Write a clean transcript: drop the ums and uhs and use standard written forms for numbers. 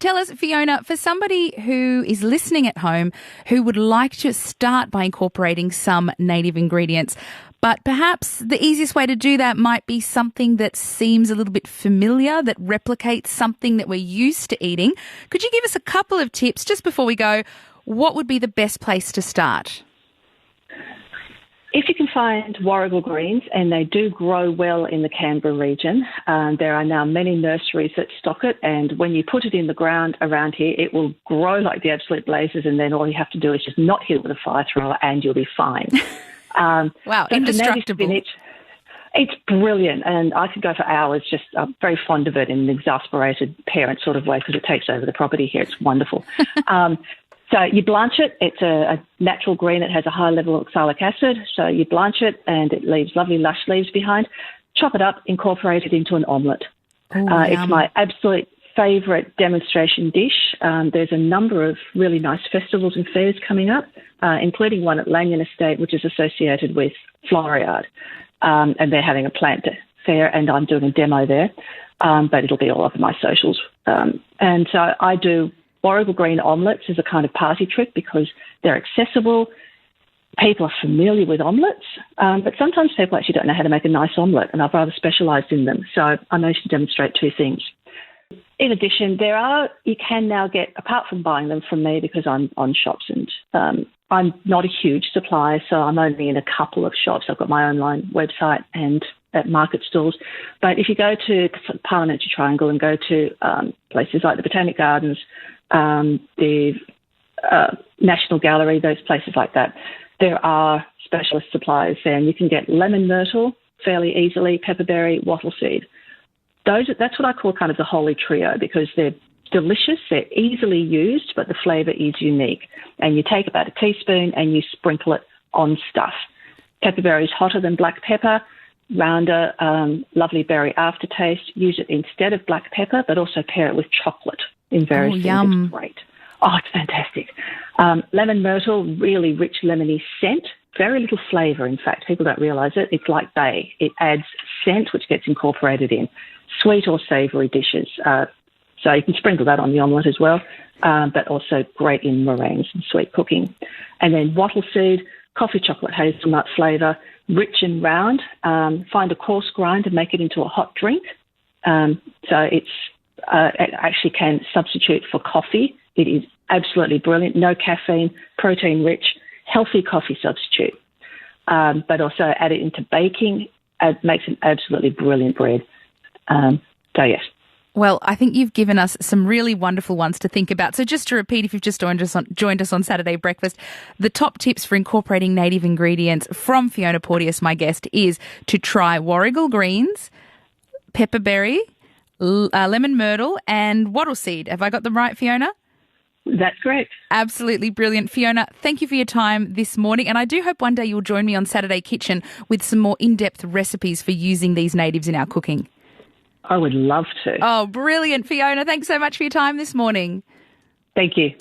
tell us, Fiona, for somebody who is listening at home who would like to start by incorporating some native ingredients, but perhaps the easiest way to do that might be something that seems a little bit familiar, that replicates something that we're used to eating. Could you give us a couple of tips just before we go? What would be the best place to start? If you can find warrigal greens, and they do grow well in the Canberra region, there are now many nurseries that stock it, and when you put it in the ground around here, it will grow like the absolute blazes, and then all you have to do is just not hit it with a fire thrower and you'll be fine. Wow, indestructible. Spinach, it's brilliant, and I could go for hours. Just I'm very fond of it in an exasperated parent sort of way because it takes over the property here. It's wonderful. So you blanch it. It's a natural green. It has a high level of oxalic acid. So you blanch it and it leaves lovely lush leaves behind. Chop it up, incorporate it into an omelette. It's my absolute favourite demonstration dish. There's a number of really nice festivals and fairs coming up, including one at Lanyon Estate, which is associated with Floriade. And they're having a plant fair, and I'm doing a demo there. But it'll be all over my socials. And so I do warrigal green omelettes as a kind of party trick because they're accessible. People are familiar with omelettes, but sometimes people actually don't know how to make a nice omelette, and I've rather specialised in them. So I managed to demonstrate two things. In addition, you can now get, apart from buying them from me because I'm on shops and I'm not a huge supplier, so I'm only in a couple of shops. I've got my online website and at market stalls. But if you go to the Parliamentary Triangle and go to places like the Botanic Gardens, the National Gallery, those places like that, there are specialist suppliers there, and you can get lemon myrtle fairly easily, pepperberry, wattle seed. That's what I call kind of the holy trio because they're delicious, they're easily used, but the flavour is unique. And you take about a teaspoon and you sprinkle it on stuff. Pepperberry is hotter than black pepper, rounder, lovely berry aftertaste. Use it instead of black pepper, but also pair it with chocolate in various things. Yum. It's great. Oh, it's fantastic. Lemon myrtle, really rich lemony scent. Very little flavour, in fact. People don't realise it. It's like bay. It adds scent, which gets incorporated in sweet or savoury dishes. So you can sprinkle that on the omelette as well, but also great in meringues and sweet cooking. And then wattle seed, coffee chocolate hazelnut flavour, rich and round. Find a coarse grind and make it into a hot drink. So it actually can substitute for coffee. It is absolutely brilliant. No caffeine, protein rich, healthy coffee substitute. But also add it into baking. It makes an absolutely brilliant bread. So yes. Well, I think you've given us some really wonderful ones to think about. So just to repeat, if you've just joined us on Saturday Breakfast, the top tips for incorporating native ingredients from Fiona Porteous, my guest, is to try warrigal greens, pepperberry, lemon myrtle and wattle seed. Have I got them right, Fiona? That's correct. Absolutely brilliant. Fiona, thank you for your time this morning. And I do hope one day you'll join me on Saturday Kitchen with some more in-depth recipes for using these natives in our cooking. I would love to. Oh, brilliant, Fiona. Thanks so much for your time this morning. Thank you.